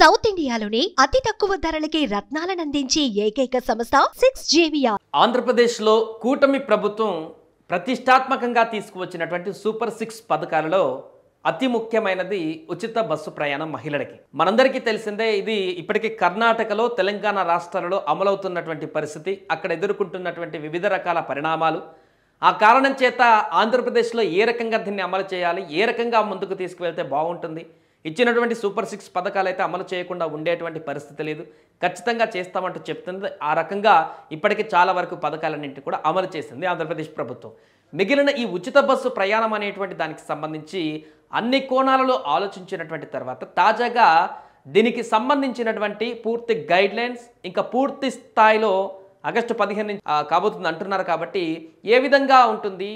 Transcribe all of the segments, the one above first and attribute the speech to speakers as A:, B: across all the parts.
A: South ఇండియాలోనే అతి తక్కువ ధరలకి రత్నాలనందించే ఏకైక సంస్థ 6JVR.
B: ఆంధ్రప్రదేశ్లో కూటమి ప్రభుత్వం ప్రతిష్టాత్మకంగా తీసుకువచ్చినటువంటి సూపర్ 6 పథకాలలో అతి ముఖ్యమైనది ఉచిత బస్సు ప్రయాణం మహిళలకి. మనందరికీ తెలిసిందే, ఇది ఇప్పటికీ కర్ణాటకలో, తెలంగాణ రాష్ట్రాలలో అమలవుతున్నటువంటి పరిస్థితి. అక్కడ ఎదుర్కొంటున్నటువంటి వివిధ రకాల పరిణామాలు. ఆ కారణం చేత ఆంధ్రప్రదేశ్లో ఏ రకంగా దీన్ని అమలు చేయాలి, ఏ రకంగా ముందుకు తీసుకువెళ్తే బాగుంటుంది, ఇచ్చినటువంటి సూపర్ 6 పథకాలు అయితే అమలు చేయకుండా ఉండేటువంటి పరిస్థితి లేదు, ఖచ్చితంగా చేస్తామంటూ చెప్తుంది. ఆ రకంగా ఇప్పటికీ చాలా వరకు పథకాలన్నింటినీ కూడా అమలు చేసింది ఆంధ్రప్రదేశ్ ప్రభుత్వం. మిగిలిన ఈ ఉచిత బస్సు ప్రయాణం అనేటువంటి దానికి సంబంధించి అన్ని కోణాలలో ఆలోచించినటువంటి తర్వాత తాజాగా దీనికి సంబంధించినటువంటి పూర్తి గైడ్లైన్స్ ఇంకా పూర్తి స్థాయిలో ఆగస్టు 15 నుంచి కాబోతుంది అంటున్నారు. కాబట్టి ఏ విధంగా ఉంటుంది,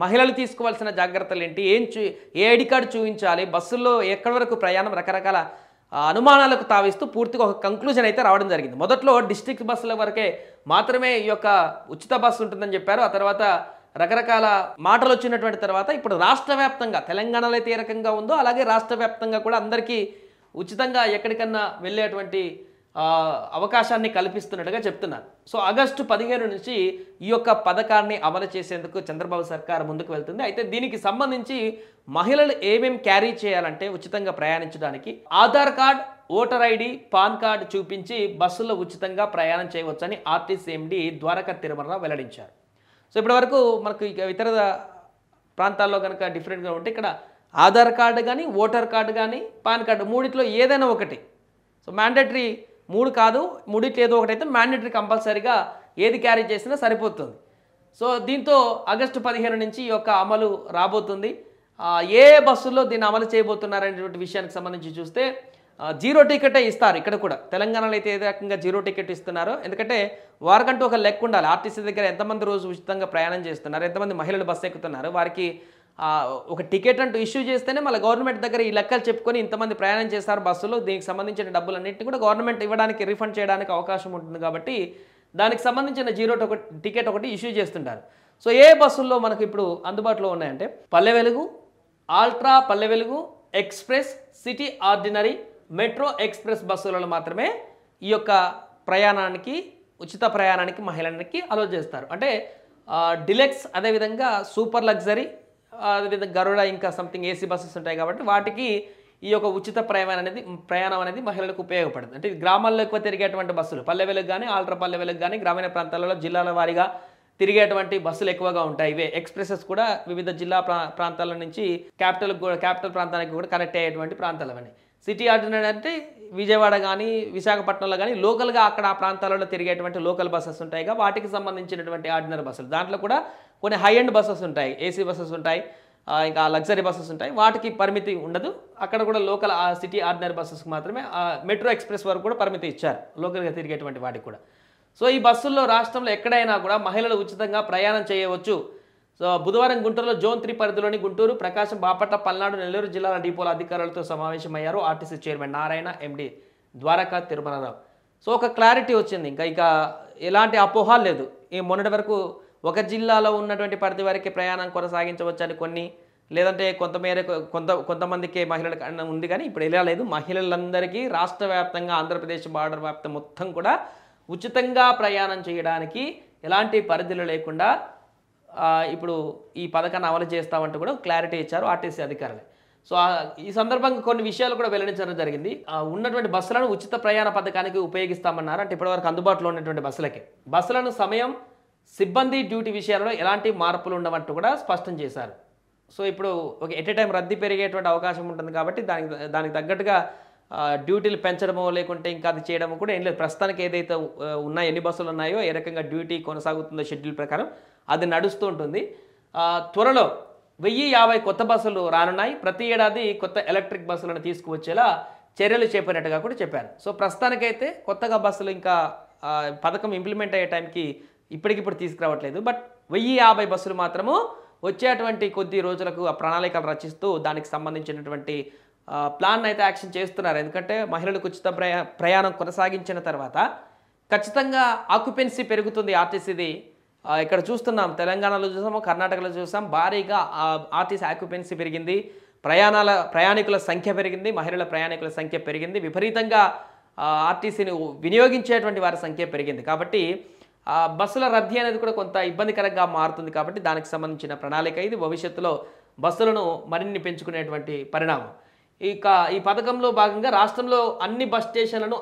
B: మహిళలు తీసుకోవాల్సిన జాగ్రత్తలు ఏంటి, ఏ ఐడి కార్డు చూపించాలి, బస్సుల్లో ఎక్కడి వరకు ప్రయాణం, రకరకాల అనుమానాలకు తావిస్తూ పూర్తిగా ఒక కంక్లూజన్ అయితే రావడం జరిగింది. మొదట్లో డిస్ట్రిక్ట్ బస్సుల వరకే మాత్రమే ఈ యొక్క ఉచిత బస్సు ఉంటుందని చెప్పారు. ఆ తర్వాత రకరకాల మాటలు వచ్చినటువంటి తర్వాత ఇప్పుడు రాష్ట్ర వ్యాప్తంగా, తెలంగాణలో అయితే ఏ రకంగా ఉందో అలాగే రాష్ట్ర వ్యాప్తంగా కూడా అందరికీ ఉచితంగా ఎక్కడికన్నా వెళ్ళేటువంటి అవకాశాన్ని కల్పిస్తున్నట్టుగా చెప్తున్నారు. సో ఆగస్టు 15 నుంచి ఈ యొక్క పథకాన్ని అమలు చేసేందుకు చంద్రబాబు సర్కార్ ముందుకు వెళ్తుంది. అయితే దీనికి సంబంధించి మహిళలు ఏమేం క్యారీ చేయాలంటే ఉచితంగా ప్రయాణించడానికి Aadhaar card, voter ID, pan card చూపించి బస్సులో ఉచితంగా ప్రయాణం చేయవచ్చని ఆర్టీసీ ఎండీ ద్వారకా తిరుమలరావు వెల్లడించారు. సో ఇప్పటి వరకు మనకు ఇతర ప్రాంతాల్లో కనుక డిఫరెంట్గా ఉంటే ఇక్కడ ఆధార్ కార్డు కానీ, ఓటర్ కార్డు కానీ, పాన్ కార్డు మూడిట్లో ఏదైనా ఒకటి. సో మ్యాండేటరీ 3 కాదు, మూడిట్లో ఏదో ఒకటి అయితే మ్యాండేటరీ కంపల్సరీగా ఏది క్యారీ చేసినా సరిపోతుంది. సో దీంతో ఆగస్టు 15 నుంచి ఈ యొక్క అమలు రాబోతుంది. ఏ బస్సుల్లో దీన్ని అమలు చేయబోతున్నారనేటువంటి విషయానికి సంబంధించి చూస్తే జీరో టికెటే ఇస్తారు. ఇక్కడ కూడా తెలంగాణలో అయితే ఏ రకంగా జీరో టికెట్ ఇస్తున్నారో, ఎందుకంటే వారికంటూ ఒక లెక్క ఉండాలి. ఆర్టీసీ దగ్గర ఎంతమంది రోజు ఉచితంగా ప్రయాణం చేస్తున్నారు, ఎంతమంది మహిళలు బస్సు ఎక్కుతున్నారు, వారికి ఒక టికెట్ అంటూ ఇష్యూ చేస్తేనే మళ్ళీ గవర్నమెంట్ దగ్గర ఈ లెక్కలు చెప్పుకొని ఇంతమంది ప్రయాణం చేస్తారు బస్సులో, దీనికి సంబంధించిన డబ్బులన్నింటినీ కూడా గవర్నమెంట్ ఇవ్వడానికి, రీఫండ్ చేయడానికి అవకాశం ఉంటుంది. కాబట్టి దానికి సంబంధించిన జీరో టికెట్ ఒకటి ఇష్యూ చేస్తుంటారు. సో ఏ బస్సుల్లో మనకు ఇప్పుడు అందుబాటులో ఉన్నాయంటే Palle Velugu, ultra Palle Velugu, express, city ordinary, metro express బస్సులలో మాత్రమే ఈ యొక్క ప్రయాణానికి, ఉచిత ప్రయాణానికి మహిళలకి అలో చేస్తారు. అంటే డిలెక్స్, అదేవిధంగా సూపర్ లగ్జరీ, అదేవిధంగా గరుడ, ఇంకా సంథింగ్ ఏసీ బస్సెస్ ఉంటాయి కాబట్టి వాటికి ఈ యొక్క ఉచిత ప్రయాణం అనేది మహిళలకు ఉపయోగపడుతుంది. అంటే గ్రామాల్లో ఎక్కువ తిరిగేటువంటి బస్సులు పల్లె వెలుగు కానీ, ఆల్ట్రా పల్లె వెలుగు కానీ, గ్రామీణ ప్రాంతాలలో జిల్లాల వారీగా తిరిగేటువంటి బస్సులు ఎక్కువగా ఉంటాయి. ఇవే ఎక్స్ప్రెసెస్ కూడా వివిధ జిల్లా ప్రాంతాల నుంచి క్యాపిటల్ ప్రాంతానికి కూడా కనెక్ట్ అయ్యేటువంటి ప్రాంతాలు అవన్నీ. సిటీ ఆర్డినరీ అంటే విజయవాడ కానీ, విశాఖపట్నంలో కానీ లోకల్గా అక్కడ ఆ ప్రాంతాలలో తిరిగేటువంటి లోకల్ బస్సెస్ ఉంటాయి. వాటికి సంబంధించినటువంటి ఆర్డినరీ బస్సులు, దాంట్లో కూడా కొన్ని హై ఎండ్ బస్సెస్ ఉంటాయి, ఏసీ బస్సెస్ ఉంటాయి, ఇంకా లగ్జరీ బస్సెస్ ఉంటాయి. వాటికి పరిమితి ఉండదు. అక్కడ కూడా లోకల్ సిటీ ఆర్డినరీ బస్సెస్కి మాత్రమే, మెట్రో ఎక్స్ప్రెస్ వరకు కూడా పరిమితి ఇచ్చారు లోకల్గా తిరిగేటువంటి వాటికి కూడా. సో ఈ బస్సుల్లో రాష్ట్రంలో ఎక్కడైనా కూడా మహిళలు ఉచితంగా ప్రయాణం చేయవచ్చు. సో బుధవారం గుంటూరులో జోన్ 3 పరిధిలోని గుంటూరు, ప్రకాశం, బాపట్ల, పల్నాడు, నెల్లూరు జిల్లాల డిపోల అధికారులతో సమావేశమయ్యారు RTC chairman Narayana, MD Dwaraka Tirumalarao. So ఒక క్లారిటీ వచ్చింది. ఇంకా ఎలాంటి అపోహాలు లేదు. ఈ మొన్నటి వరకు ఒక జిల్లాలో ఉన్నటువంటి పరిధి వరకే ప్రయాణం కొనసాగించవచ్చని కొన్ని, లేదంటే కొంతమందికి మహిళలకు ఉంది, కానీ ఇప్పుడు ఎలా లేదు. మహిళలందరికీ రాష్ట్ర వ్యాప్తంగా, ఆంధ్రప్రదేశ్ బార్డర్ వ్యాప్తం మొత్తం కూడా ఉచితంగా ప్రయాణం చేయడానికి ఎలాంటి పరిధులు లేకుండా ఇప్పుడు ఈ పథకాన్ని అమలు చేస్తామంటూ కూడా క్లారిటీ ఇచ్చారు ఆర్టీసీ అధికారులు. సో ఈ సందర్భంగా కొన్ని విషయాలు కూడా వెల్లడించడం జరిగింది. ఉన్నటువంటి బస్సులను ఉచిత ప్రయాణ పథకానికి ఉపయోగిస్తామన్నారు. అంటే ఇప్పటివరకు అందుబాటులో ఉన్నటువంటి బస్సులను సమయం, సిబ్బంది డ్యూటీ విషయాలలో ఎలాంటి మార్పులు ఉండవంటూ కూడా స్పష్టం చేశారు. సో ఇప్పుడు ఒక ఎట్ ఏ టైం రద్దీ పెరిగేటువంటి అవకాశం ఉంటుంది కాబట్టి దానికి తగ్గట్టుగా డ్యూటీలు పెంచడమో లేకుంటే ఇంకా అది చేయడమో కూడా ఏం లేదు. ప్రస్తుతానికి ఏదైతే ఉన్నాయో, ఎన్ని బస్సులు ఉన్నాయో, ఏ రకంగా డ్యూటీ కొనసాగుతుందో షెడ్యూల్ ప్రకారం అది నడుస్తూ ఉంటుంది. త్వరలో 1050 కొత్త బస్సులు రానున్నాయి. ప్రతి ఏడాది కొత్త ఎలక్ట్రిక్ బస్సులను తీసుకువచ్చేలా చర్యలు చేపట్టినట్టుగా కూడా చెప్పారు. సో ప్రస్తుతానికైతే కొత్తగా బస్సులు ఇంకా పథకం ఇంప్లిమెంట్ అయ్యే టైంకి ఇప్పటికిప్పుడు తీసుకురావట్లేదు. బట్ 1050 బస్సులు మాత్రము వచ్చేటువంటి కొద్ది రోజులకు ఆ ప్రణాళికలు రచిస్తూ దానికి సంబంధించినటువంటి ప్లాన్ అయితే యాక్షన్ చేస్తున్నారు. ఎందుకంటే మహిళలకు ఉచిత ప్రయాణం కొనసాగించిన తర్వాత ఖచ్చితంగా ఆక్యుపెన్సీ పెరుగుతుంది ఆర్టీసీది. ఇక్కడ చూస్తున్నాం, తెలంగాణలో చూసాము, కర్ణాటకలో చూసాం, భారీగా ఆర్టీసీ ఆక్యుపెన్సీ పెరిగింది. ప్రయాణికుల సంఖ్య పెరిగింది, మహిళల ప్రయాణికుల సంఖ్య పెరిగింది, విపరీతంగా ఆర్టీసీని వినియోగించేటువంటి వారి సంఖ్య పెరిగింది. కాబట్టి బస్సుల రద్దీ అనేది కూడా కొంత ఇబ్బందికరంగా మారుతుంది. కాబట్టి దానికి సంబంధించిన ప్రణాళిక ఇది. భవిష్యత్తులో బస్సులను మరిన్ని పెంచుకునేటువంటి పరిణామం. ఇక ఈ పథకంలో భాగంగా రాష్ట్రంలో అన్ని బస్ స్టేషన్లను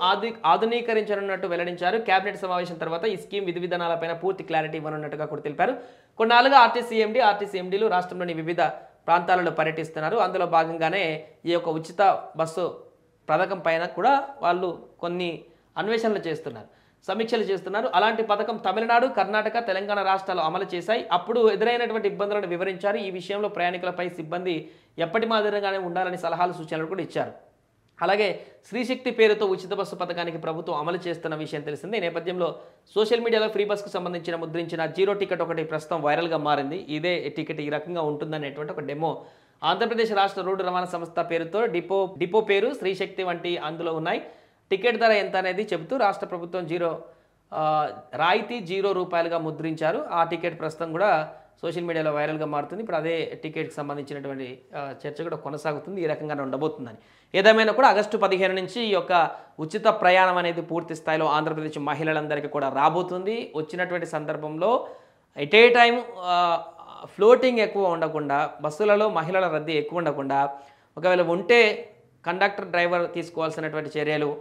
B: ఆధునీకరించనున్నట్టు వెల్లడించారు. కేబినెట్ సమావేశం తర్వాత ఈ స్కీమ్ విధి విధానాలపైన పూర్తి క్లారిటీ ఇవ్వనున్నట్టుగా కూడా తెలిపారు. కొన్నాళ్ళుగా ఆర్టీసీ ఎండీలు రాష్ట్రంలోని వివిధ ప్రాంతాలలో పర్యటిస్తున్నారు. అందులో భాగంగానే ఈ యొక్క ఉచిత బస్సు పథకం పైన కూడా వాళ్ళు కొన్ని అన్వేషణలు చేస్తున్నారు, సమీక్షలు చేస్తున్నారు. అలాంటి పథకం తమిళనాడు, కర్ణాటక, తెలంగాణ రాష్ట్రాలు అమలు చేశాయి. అప్పుడు ఎదురైనటువంటి ఇబ్బందులను వివరించారు. ఈ విషయంలో ప్రయాణికులపై సిబ్బంది ఎప్పటి మాదిరిగానే ఉండాలని సలహాలు, సూచనలు కూడా ఇచ్చారు. అలాగే శ్రీశక్తి పేరుతో ఉచిత బస్సు పథకానికి ప్రభుత్వం అమలు చేస్తున్న విషయం తెలిసిందే. ఈ నేపథ్యంలో సోషల్ మీడియాలో ఫ్రీ బస్కు సంబంధించిన ముద్రించిన జీరో టికెట్ ఒకటి ప్రస్తుతం వైరల్గా మారింది. ఇదే టికెట్ ఈ రకంగా ఉంటుందనేటువంటి ఒక డెమో ఆంధ్రప్రదేశ్ రాష్ట్ర రోడ్డు రవాణా సంస్థ పేరుతో డిపో పేరు శ్రీశక్తి వంటి అందులో ఉన్నాయి. టికెట్ ధర ఎంత అనేది చెబుతూ రాష్ట్ర ప్రభుత్వం రాయితీ ₹0 ముద్రించారు. ఆ టికెట్ ప్రస్తుతం కూడా సోషల్ మీడియాలో వైరల్గా మారుతుంది. ఇప్పుడు అదే టికెట్కి సంబంధించినటువంటి చర్చ కూడా కొనసాగుతుంది. ఈ రకంగానే ఉండబోతుందని. ఏదేమైనా కూడా ఆగస్టు 15 నుంచి ఈ యొక్క ఉచిత ప్రయాణం అనేది పూర్తి స్థాయిలో ఆంధ్రప్రదేశ్ మహిళలందరికీ కూడా రాబోతుంది. వచ్చినటువంటి సందర్భంలో ఎట్ ఏ టైం ఫ్లోటింగ్ ఎక్కువ ఉండకుండా, బస్సులలో మహిళల రద్దీ ఎక్కువ ఉండకుండా, ఒకవేళ ఉంటే కండక్టర్, డ్రైవర్ తీసుకోవాల్సినటువంటి చర్యలు,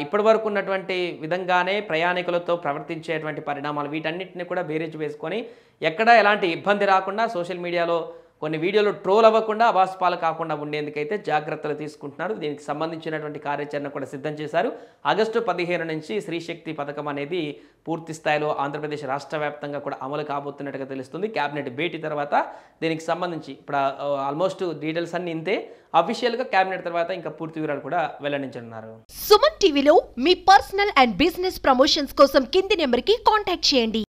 B: ఇప్పటి వరకు ఉన్నటువంటి విధంగానే ప్రయాణికులతో ప్రవర్తించేటువంటి పరిణామాలు, వీటన్నిటిని కూడా బేరీజు వేసుకొని ఎక్కడ ఎలాంటి ఇబ్బంది రాకుండా, సోషల్ మీడియాలో కొన్ని వీడియోలు ట్రోల్ అవ్వకుండా, అవాస్తవాలు కాకుండా ఉండేందుకైతే జాగ్రత్తలు తీసుకుంటున్నారు. దీనికి సంబంధించినటువంటి కార్యాచరణ కూడా సిద్ధం చేశారు. ఆగస్టు 15 నుంచి శ్రీశక్తి పథకం అనేది పూర్తి స్థాయిలో ఆంధ్రప్రదేశ్ రాష్ట్ర వ్యాప్తంగా కూడా అమలు కాబోతున్నట్టుగా తెలుస్తుంది. కేబినెట్ భేటీ తర్వాత దీనికి సంబంధించి ఇప్పుడు ఆల్మోస్ట్ డీటెయిల్స్ అన్ని ఇంతే. అఫీషియల్గా కేబినెట్ తర్వాత ఇంకా పూర్తి వివరాలు కూడా వెల్లడించనున్నారు.
A: సుమన్ టీవీలో మీ పర్సనల్ అండ్ బిజినెస్ ప్రమోషన్స్ కోసం కింది నెంబర్కి కాంటాక్ట్ చేయండి.